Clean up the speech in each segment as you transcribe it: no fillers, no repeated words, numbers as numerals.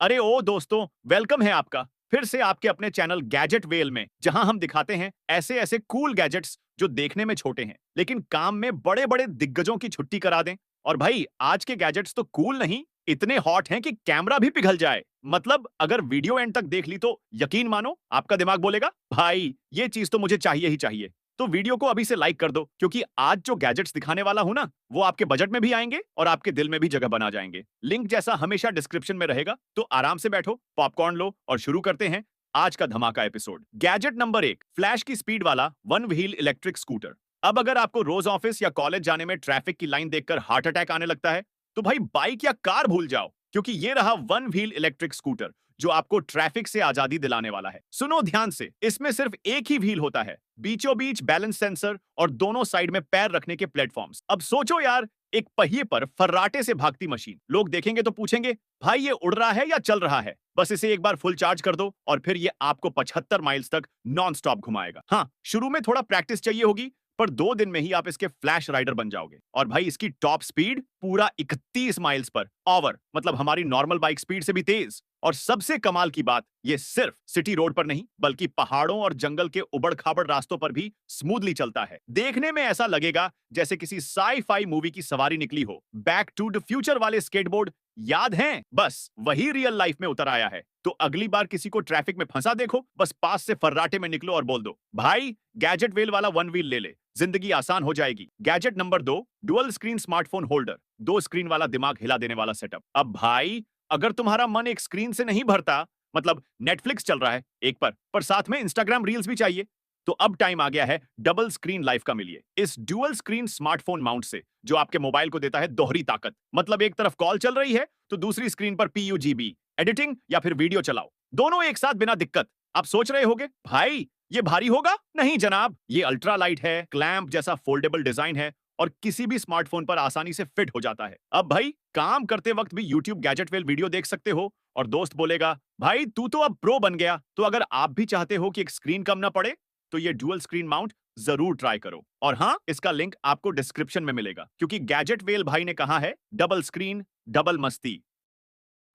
अरे ओ दोस्तों, वेलकम है आपका फिर से आपके अपने चैनल गैजेट वेल में, जहां हम दिखाते हैं ऐसे ऐसे कूल गैजेट्स जो देखने में छोटे हैं लेकिन काम में बड़े बड़े दिग्गजों की छुट्टी करा दें। और भाई आज के गैजेट्स तो कूल नहीं, इतने हॉट हैं कि कैमरा भी पिघल जाए। मतलब अगर वीडियो एंड तक देख ली तो यकीन मानो आपका दिमाग बोलेगा भाई ये चीज तो मुझे चाहिए ही चाहिए। तो वीडियो को अभी से लाइक कर दो, क्योंकि आज जो गैजेट्स दिखाने वाला हूं ना, वो आपके बजट में भी आएंगे और आपके दिल में भी जगह बना जाएंगे। लिंक जैसा हमेशा डिस्क्रिप्शन में रहेगा, तो आराम से बैठो, पॉपकॉर्न लो और शुरू करते हैं आज का धमाका एपिसोड। गैजेट नंबर 1, फ्लैश की स्पीड वाला वन व्हील इलेक्ट्रिक स्कूटर। अब अगर आपको रोज ऑफिस या कॉलेज जाने में ट्रैफिक की लाइन देखकर हार्ट अटैक आने लगता है, तो भाई बाइक या कार भूल जाओ, क्योंकि ये रहा वन व्हील इलेक्ट्रिक स्कूटर जो आपको ट्रैफिक से आजादी दिलाने वाला है। सुनो ध्यान से, इसमें सिर्फ एक ही व्हील होता है, बीचों बीच बैलेंस सेंसर और दोनों साइड में पैर रखने के प्लेटफॉर्म्स। अब सोचो यार, एक पहिए पर फर्राटे से भागती मशीन। लोग देखेंगे तो पूछेंगे भाई ये उड़ रहा है या चल रहा है? बस इसे एक बार फुल चार्ज कर दो और फिर ये आपको 75 माइल्स तक नॉन स्टॉप घुमाएगा। हाँ, शुरू में थोड़ा प्रैक्टिस चाहिए होगी, पर 2 दिन में ही आप इसके फ्लैश राइडर बन जाओगे। और भाई इसकी टॉप स्पीड पूरा 31 माइल्स पर ऑवर, मतलब हमारी नॉर्मल बाइक स्पीड से भी तेज। और सबसे कमाल की बात, ये सिर्फ सिटी रोड पर नहीं बल्कि पहाड़ों और जंगल के उबड़-खाबड़ रास्तों पर भी स्मूथली चलता है। देखने में ऐसा लगेगा जैसे किसी साई-फाई मूवी की सवारी निकली हो। बैक टू द फ्यूचर वाले स्केटबोर्ड याद हैं? बस वही रियल लाइफ में उतर आया है। तो अगली बार किसी को ट्रैफिक में फंसा देखो, बस पास से फर्राटे में निकलो और बोल दो भाई गैजेट वेल वाला वन व्हील ले ले, जिंदगी आसान हो जाएगी। Gadget number 2, dual screen smartphone holder. 2 screen वाला दिमाग हिला देने वाला सेटअप। अब भाई अगर तुम्हारा मन एक स्क्रीन से नहीं भरता, मतलब नेटफ्लिक्स चल रहा है एक पर साथ में इंस्टाग्राम रील्स भी चाहिए, तो अब टाइम आ गया है डबल स्क्रीन लाइफ का। मिलिए इस डुअल स्क्रीन स्मार्टफोन माउंट से, जो आपके मोबाइल को देता है दोहरी ताकत। मतलब एक तरफ कॉल चल रही है तो दूसरी स्क्रीन पर पीयूजीबी एडिटिंग या फिर वीडियो चलाओ, दोनों एक साथ बिना दिक्कत। आप सोच रहे होगे भाई ये भारी होगा? नहीं जनाब, ये अल्ट्रा लाइट है, क्लैंप जैसा फोल्डेबल डिजाइन है और किसी भी स्मार्टफोन पर आसानी से फिट हो जाता है। अब भाई काम करते वक्त भी YouTube गैजेट वेल वीडियो देख सकते हो और दोस्त बोलेगा भाई तू तो अब प्रो बन गया। तो अगर आप भी चाहते हो कि एक स्क्रीन कम ना पड़े, तो ये डुअल स्क्रीन माउंट जरूर ट्राई करो। और हाँ, इसका लिंक आपको डिस्क्रिप्शन में मिलेगा, क्योंकि गैजेट वेल भाई ने कहा है डबल स्क्रीन डबल मस्ती।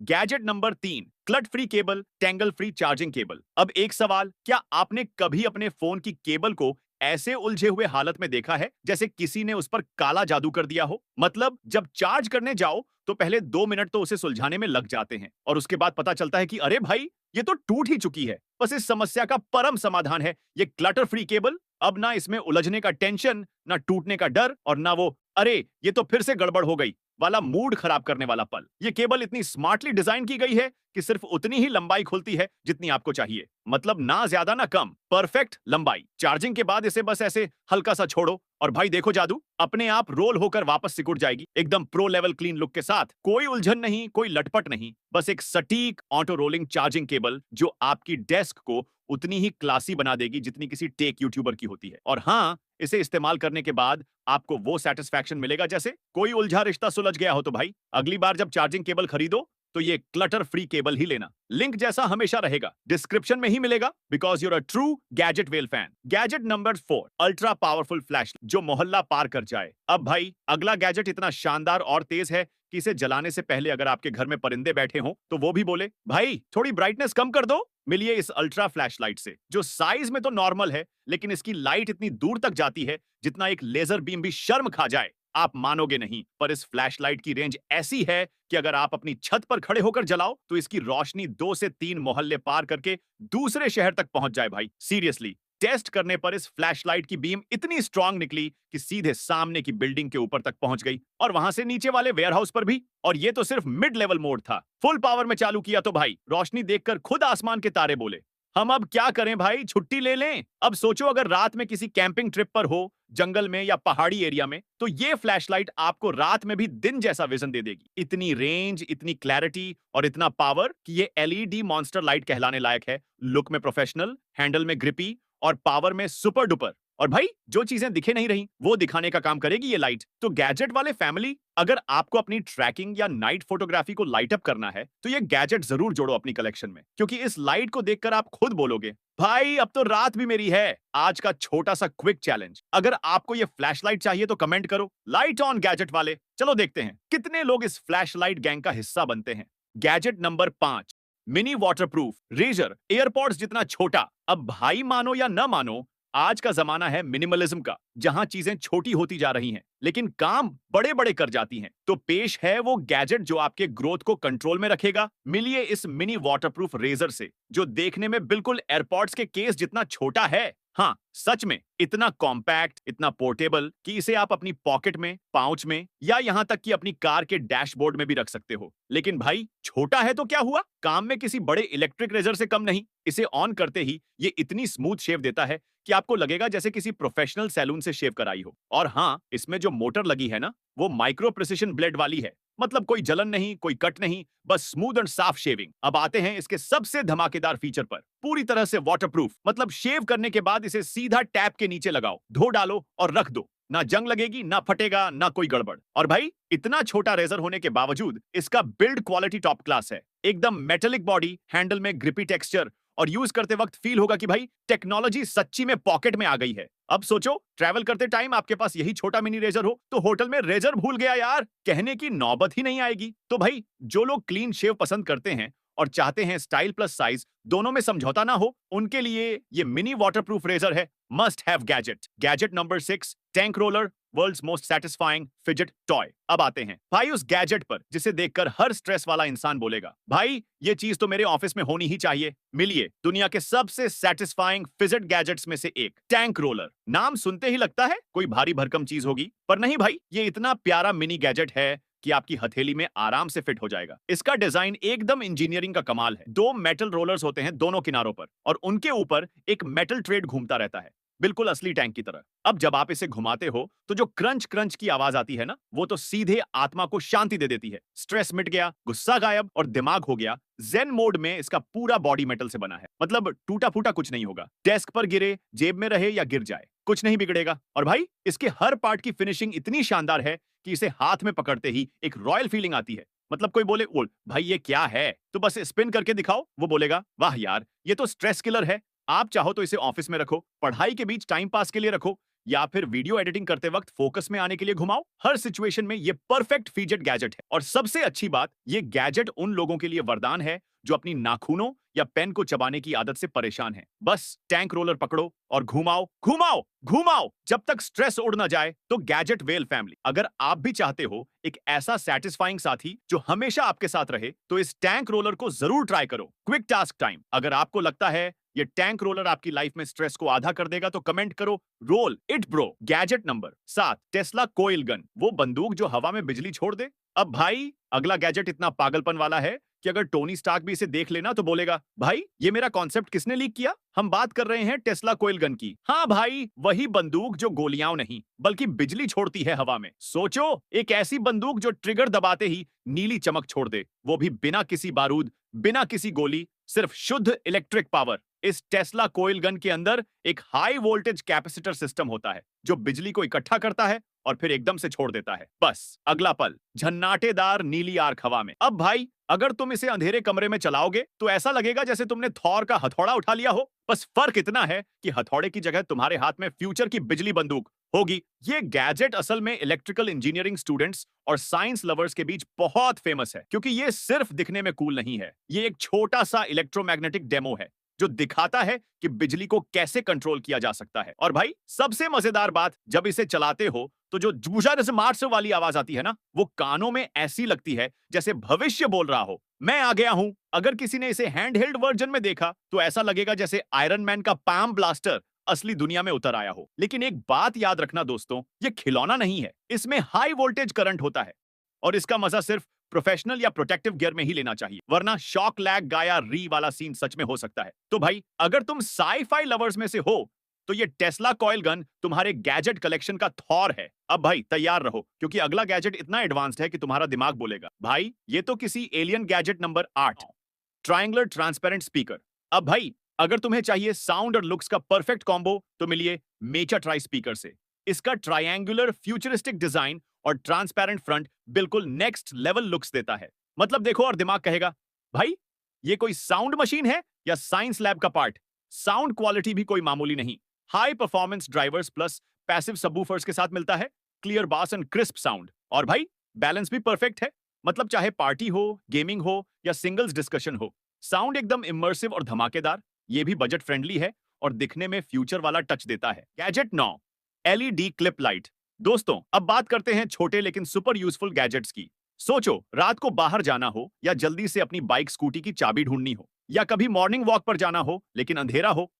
Gadget number 3, clutter free cable, tangle free charging cable. अब एक सवाल, क्या आपने कभी अपने फोन की केबल को ऐसे उलझे हुए हालत में देखा है जैसे किसी ने उस पर काला जादू कर दिया हो? मतलब जब चार्ज करने जाओ तो पहले 2 मिनट तो उसे सुलझाने में लग जाते हैं और उसके बाद पता चलता है कि अरे भाई ये तो टूट ही चुकी है। बस इस समस्या का परम समाधान है ये क्लटर फ्री केबल। अब ना इसमें उलझने का टेंशन, ना टूटने का डर और ना वो अरे ये तो फिर से गड़बड़ हो गई वाला मूड खराब करने वाला पल। ये केबल इतनी स्मार्टली डिजाइन की गई है कि सिर्फ उतनी ही लंबाई खुलती है जितनी आपको चाहिए। मतलब ना ज्यादा ना कम, परफेक्ट लंबाई। चार्जिंग के बाद इसे बस ऐसे हल्का सा छोड़ो और भाई देखो जादू, अपने आप रोल होकर वापस सिकुड़ जाएगी, एकदम प्रो लेवल क्लीन लुक के साथ। कोई उलझन नहीं, कोई लटपट नहीं, बस एक सटीक ऑटो रोलिंग चार्जिंग केबल जो आपकी डेस्क को उतनी ही क्लासी बना देगी जितनी किसी टेक यूट्यूबर की होती है। और हाँ, इसे इस्तेमाल करने के बाद आपको वो सेटिस्फैक्शन मिलेगा जैसे कोई उलझा रिश्ता सुलझ गया हो। तो भाई अगली बार जब चार्जिंग केबल खरीदो तो ये क्लटर फ्री केबल ही लेना। लिंक जैसा हमेशा रहेगा डिस्क्रिप्शन में ही मिलेगा, because you're a true gadget well fan. Gadget number 4, ultra powerful flash जो मोहल्ला पार कर जाए। अब भाई अगला गैजेट इतना शानदार और तेज है कि इसे जलाने से पहले अगर आपके घर में परिंदे बैठे हों तो वो भी बोले भाई थोड़ी ब्राइटनेस कम कर दो। मिलिए इस अल्ट्रा फ्लैश लाइट से, जो साइज में तो नॉर्मल है लेकिन इसकी लाइट इतनी दूर तक जाती है जितना एक लेजर बीम भी शर्म खा जाए। आप मानोगे नहीं, पर इस फ्लैशलाइट की रेंज ऐसी है कि अगर आप अपनी छत पर खड़े होकर जलाओ तो इसकी रोशनी 2 से 3 मोहल्ले पार करके दूसरे शहर तक पहुंच जाए। भाई सीरियसली, टेस्ट करने पर इस फ्लैशलाइट की बीम इतनी स्ट्रांग निकली कि सीधे सामने की बिल्डिंग के ऊपर तक पहुंच गई और वहां से नीचे वाले वेयरहाउस पर भी। और ये तो सिर्फ मिड लेवल मोड था, फुल पावर में चालू किया तो भाई रोशनी देखकर खुद आसमान के तारे बोले हम अब क्या करें भाई, छुट्टी ले लें। अब सोचो अगर रात में किसी कैंपिंग ट्रिप पर हो, जंगल में या पहाड़ी एरिया में, तो ये फ्लैशलाइट आपको रात में भी दिन जैसा विजन दे देगी। इतनी रेंज, इतनी क्लैरिटी और इतना पावर कि ये एलईडी मॉन्स्टर लाइट कहलाने लायक है। लुक में प्रोफेशनल, हैंडल में ग्रिपी और पावर में सुपर डुपर। और भाई जो चीजें दिखे नहीं रही वो दिखाने का काम करेगी ये लाइट। तो गैजेट वाले फैमिली, अगर आपको अपनी ट्रैकिंग या नाइट फोटोग्राफी को लाइट अप करना है तो ये गैजेट जरूर जोड़ो अपनी कलेक्शन में, क्योंकि इस लाइट को देखकर आप खुद बोलोगे भाई अब तो रात भी मेरी है। आज का छोटा सा क्विक चैलेंज, अगर आपको ये फ्लैशलाइट चाहिए तो कमेंट करो लाइट ऑन गैजेट वाले। चलो देखते हैं कितने लोग इस फ्लैशलाइट गैंग का हिस्सा बनते हैं। Gadget number 5, mini waterproof razor, AirPods जितना छोटा। अब भाई मानो या न मानो, आज का जमाना है मिनिमलिज्म का, जहां चीजें छोटी होती जा रही हैं लेकिन काम बड़े बड़े कर जाती हैं। तो पेश है वो गैजेट जो आपके ग्रोथ को कंट्रोल में रखेगा। मिलिए इस मिनी वाटरप्रूफ रेजर से, जो देखने में बिल्कुल एयरपॉड्स के केस जितना छोटा है। हाँ, सच में इतना कॉम्पैक्ट, इतना पोर्टेबल कि इसे आप अपनी पॉकेट में, पाउच में या यहां तक कि अपनी कार के डैशबोर्ड में भी रख सकते हो। लेकिन भाई, छोटा है तो क्या हुआ, काम में किसी बड़े इलेक्ट्रिक रेजर से कम नहीं। इसे ऑन करते ही ये इतनी स्मूथ शेव देता है कि आपको लगेगा जैसे किसी प्रोफेशनल सैलून से शेव कराई हो। और हाँ, इसमें जो मोटर लगी है ना, वो माइक्रो प्रिसिशन ब्लेड वाली है। मतलब कोई जलन नहीं, कोई कट नहीं, बस स्मूथ एंड साफ शेविंग। अब आते हैं इसके सबसे धमाकेदार फीचर पर। पूरी तरह से वाटरप्रूफ, मतलब शेव करने के बाद इसे सीधा टैप के नीचे लगाओ, धो डालो और रख दो। ना जंग लगेगी, ना फटेगा, ना कोई गड़बड़। और भाई, इतना छोटा रेजर होने के बावजूद इसका बिल्ड क्वालिटी टॉप क्लास है। एकदम मेटेलिक बॉडी, हैंडल में ग्रिपी टेक्सचर, और यूज करते वक्त फील होगा कि भाई टेक्नोलॉजी सच्ची में पॉकेट में आ गई है। अब सोचो, ट्रैवल करते टाइम आपके पास यही छोटा मिनी रेजर हो तो होटल में रेजर भूल गया यार, कहने की नौबत ही नहीं आएगी। तो भाई, जो लोग क्लीन शेव पसंद करते हैं और चाहते हैं स्टाइल प्लस साइज दोनों में समझौता ना हो, उनके लिए ये मिनी वाटरप्रूफ रेजर है must have gadget. Gadget number 6, tank roller, world's most satisfying fidget toy. अब आते हैं भाई उस गैजेट पर जिसे देखकर हर स्ट्रेस वाला इंसान बोलेगा, भाई ये चीज तो मेरे ऑफिस में होनी ही चाहिए। मिलिए दुनिया के सबसे सैटिस्फाइंग फिजेट गैजेट्स में से एक, टैंक रोलर। नाम सुनते ही लगता है कोई भारी भरकम चीज होगी, पर नहीं भाई, ये इतना प्यारा मिनी गैजेट है कि आपकी हथेली में आराम से फिट हो जाएगा। इसका डिजाइन एकदम इंजीनियरिंग का कमाल है। 2 मेटल रोलर्स होते हैं दोनों किनारों पर, और उनके ऊपर एक मेटल ट्रेड घूमता रहता है, बिल्कुल असली टैंक की तरह। अब जब आप इसे घुमाते हो तो जो क्रंच क्रंच की आवाज आती है ना, वो तो सीधे आत्मा को शांति दे देती है। स्ट्रेस मिट गया, गुस्सा गायब और दिमाग हो गया जेन मोड में। इसका पूरा बॉडी मेटल से बना है, मतलब टूटा फूटा कुछ नहीं होगा। डेस्क पर गिरे, जेब में रहे या गिर जाए, कुछ नहीं बिगड़ेगा। और भाई, इसके हर पार्ट की फिनिशिंग इतनी शानदार है कि इसे हाथ में पकड़ते ही एक रॉयल फीलिंग आती है। मतलब कोई बोले, ओल भाई ये क्या है, तो बस स्पिन करके दिखाओ, वो बोलेगा वाह यार ये तो स्ट्रेस किलर है। आप चाहो तो इसे ऑफिस में रखो, पढ़ाई के बीच टाइम पास के लिए रखो, या फिर वीडियो एडिटिंग करते वक्त फोकस में आने के लिए घुमाओ। हर सिचुएशन में ये परफेक्ट फीजेट गैजेट है। और सबसे अच्छी बात, ये गैजेट उन लोगों के लिए वरदान है जो अपनी नाखूनों या पेन को चबाने की आदत से परेशान है। बस टैंक रोलर पकड़ो और घुमाओ घुमाओ घुमाओ जब तक स्ट्रेस उड़ ना जाए। तो गैजेट वेल फैमिली, अगर आप भी चाहते हो एक ऐसा सेटिस्फाइंग साथी जो हमेशा आपके साथ रहे, तो इस टैंक रोलर को जरूर ट्राई करो। क्विक टास्क टाइम, अगर आपको लगता है ये टैंक रोलर आपकी लाइफ में स्ट्रेस को आधा कर देगा तो कमेंट करो roll it bro. Gadget number 7, Tesla coil gun, वो बंदूक जो हवा में बिजली छोड़ दे। अब भाई, अगला गैजेट इतना पागलपन वाला है कि अगर टोनी स्टार्क भी इसे देख लेना तो बोलेगा, भाई ये मेरा कॉन्सेप्ट किसने लीक किया। हम बात कर रहे हैं टेस्ला कोइल गन की। हाँ भाई, वही बंदूक जो गोलियां नहीं बल्कि बिजली छोड़ती है हवा में। सोचो, एक ऐसी बंदूक जो ट्रिगर दबाते ही नीली चमक छोड़ दे, वो भी बिना किसी बारूद, बिना किसी गोली, सिर्फ शुद्ध इलेक्ट्रिक पावर। इस टेस्ला कोइल गन के अंदर एक हाई वोल्टेज कैपेसिटर सिस्टम होता है जो बिजली को इकट्ठा करता है और फिर एकदम से छोड़ देता है। बस अगला पल झन्नाटेदार नीली आर्क हवा में। अब भाई, अगर तुम इसे अंधेरे कमरे में चलाओगे तो ऐसा लगेगा जैसे तुमने थॉर का हथौड़ा उठा लिया हो। बस फर्क इतना है कि हथौड़े की जगह तुम्हारे हाथ में फ्यूचर की बिजली बंदूक होगी। ये गैजेट असल में इलेक्ट्रिकल इंजीनियरिंग स्टूडेंट्स और साइंस लवर्स के बीच बहुत फेमस है, क्योंकि ये सिर्फ दिखने में कूल नहीं है, ये एक छोटा सा इलेक्ट्रोमैग्नेटिक डेमो है जो दिखाता है कि बिजली को कैसे कंट्रोल किया जा सकता है। और भाई, सबसे मजेदार बात, जब इसे चलाते हो तो जो जूझा जैसे मार्स वाली आवाज आती है ना, वो कानों में ऐसी लगती है जैसे भविष्य बोल रहा हो, मैं आ गया हूं। अगर किसी ने इसे हैंड हेल्ड वर्जन में देखा तो ऐसा लगेगा जैसे आयरन मैन का पाम ब्लास्टर असली दुनिया में उतर आया हो। लेकिन एक बात याद रखना दोस्तों, ये खिलौना नहीं है, इसमें हाई वोल्टेज करंट होता है और इसका मजा सिर्फ प्रोफेशनल या प्रोटेक्टिव गियर में ही लेना चाहिए, वरना शॉक लैग गाया री वाला सीन सच में हो सकता है। तो भाई, अगर तुम साई-फाई लवर्स में से हो तो ये टेस्ला कॉइल गन तुम्हारे गैजेट कलेक्शन का थॉर है। अब भाई तैयार रहो, क्योंकि अगला गैजेट इतना एडवांस्ड है कि तुम्हारा दिमाग बोलेगा, भाई ये तो किसी alien. Gadget number 8, triangular transparent speaker. अब भाई, अगर तुम्हें चाहिए साउंड और लुक्स का परफेक्ट कॉम्बो तो मिलिए मेचा ट्राई स्पीकर से। इसका ट्रायंगुलर फ्यूचरिस्टिक डिजाइन और ट्रांसपेरेंट फ्रंट बिल्कुल नेक्स्ट लेवल लुक्स देता है। मतलब देखो और दिमाग कहेगा, भाई ये कोई साउंड मशीन है या साइंस लैब का पार्ट। साउंड क्वालिटी भी कोई मामूली नहीं, high performance drivers plus passive subwoofers के साथ मिलता है, क्लियर बास एंड क्रिस्प साउंड। और भाई, बैलेंस भी परफेक्ट है, मतलब चाहे पार्टी हो, गेमिंग हो या सिंगल्स डिस्कशन हो। साउंड एकदम इमर्सिव और धमाकेदार, ये भी बजट फ्रेंडली है और दिखने में फ्यूचर वाला टच देता है। Gadget 9, LED clip light. दोस्तों, अब बात करते हैं छोटे लेकिन सुपर यूजफुल गैजेट्स की। सोचो, रात को बाहर जाना हो या जल्दी से अपनी बाइक स्कूटी की चाबी ढूंढनी हो, या कभी मॉर्निंग वॉक पर जाना हो लेकिन अंधेरा हो,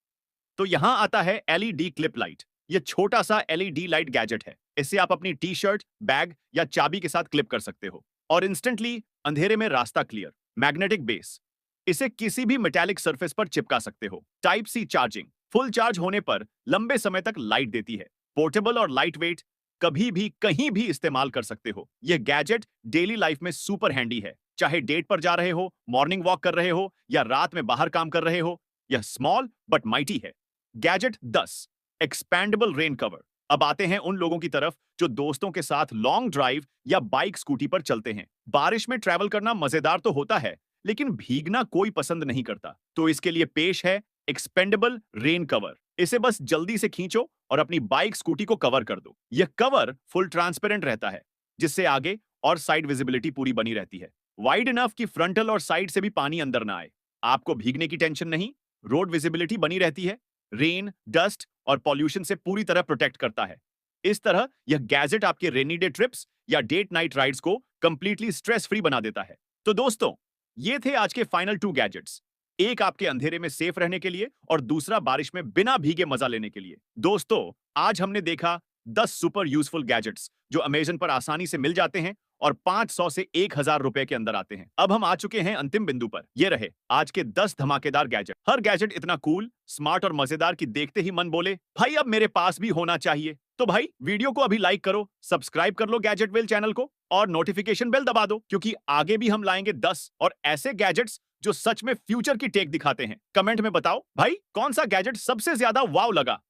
तो यहां आता है एलईडी क्लिप लाइट। ये छोटा सा एलईडी लाइट गैजेट है। इसे आप अपनी टी शर्ट, बैग या चाबी के साथ क्लिप कर सकते हो और इंस्टेंटली अंधेरे में रास्ता क्लियर। मैग्नेटिक बेस, इसे किसी भी मेटालिक सरफेस पर चिपका सकते हो। Type C charging, full charge होने पर लंबे समय तक लाइट देती है। पोर्टेबल और लाइट वेट, कभी भी कहीं भी इस्तेमाल कर सकते हो। यह गैजेट डेली लाइफ में सुपर हैंडी है। चाहे डेट पर जा रहे हो, मॉर्निंग वॉक कर रहे हो या रात में बाहर काम कर रहे हो, यह स्मॉल बट माइटी है। Gadget 10, expandable rain cover. अब आते हैं उन लोगों की तरफ जो दोस्तों के साथ लॉन्ग ड्राइव या बाइक स्कूटी पर चलते हैं। बारिश में ट्रैवल करना मजेदार तो होता है, लेकिन भीगना कोई पसंद नहीं करता। तो इसके लिए पेश है एक्सपेंडेबल रेन कवर। इसे बस जल्दी से खींचो और अपनी बाइक स्कूटी को कवर कर दो। यह कवर फुल ट्रांसपेरेंट रहता है, जिससे आगे और साइड विजिबिलिटी पूरी बनी रहती है। वाइड इनफ कि फ्रंटल और साइड से भी पानी अंदर ना आए। आपको भीगने की टेंशन नहीं, रोड विजिबिलिटी बनी रहती है। रेन, डस्ट और पॉल्यूशन से पूरी तरह प्रोटेक्ट करता है। इस तरह यह गैजेट आपके रेनी डे ट्रिप्स या डेट नाइट राइड्स को कंप्लीटली स्ट्रेस फ्री बना देता है। तो दोस्तों, ये थे आज के फाइनल 2 गैजेट्स। एक आपके अंधेरे में सेफ रहने के लिए और दूसरा बारिश में बिना भीगे मजा लेने के लिए। दोस्तों, आज हमने देखा 10 सुपर यूजफुल गैजेट्स जो अमेज़न पर आसानी से मिल जाते हैं और 500 से 1000 रुपए के अंदर आते हैं। अब हम आ चुके हैं अंतिम बिंदु पर। ये रहे आज के 10 धमाकेदार गैजेट। हर गैजेट इतना कूल, स्मार्ट और मजेदार कि देखते ही मन बोले, भाई अब मेरे पास भी होना चाहिए। तो भाई, वीडियो को अभी लाइक करो, सब्सक्राइब कर लो गैजेट वेल चैनल को और नोटिफिकेशन बेल दबा दो, क्योंकि आगे भी हम लाएंगे 10 और ऐसे गैजेट्स जो सच में फ्यूचर की टेक दिखाते हैं। कमेंट में बताओ भाई, कौन सा गैजेट सबसे ज्यादा वाव लगा।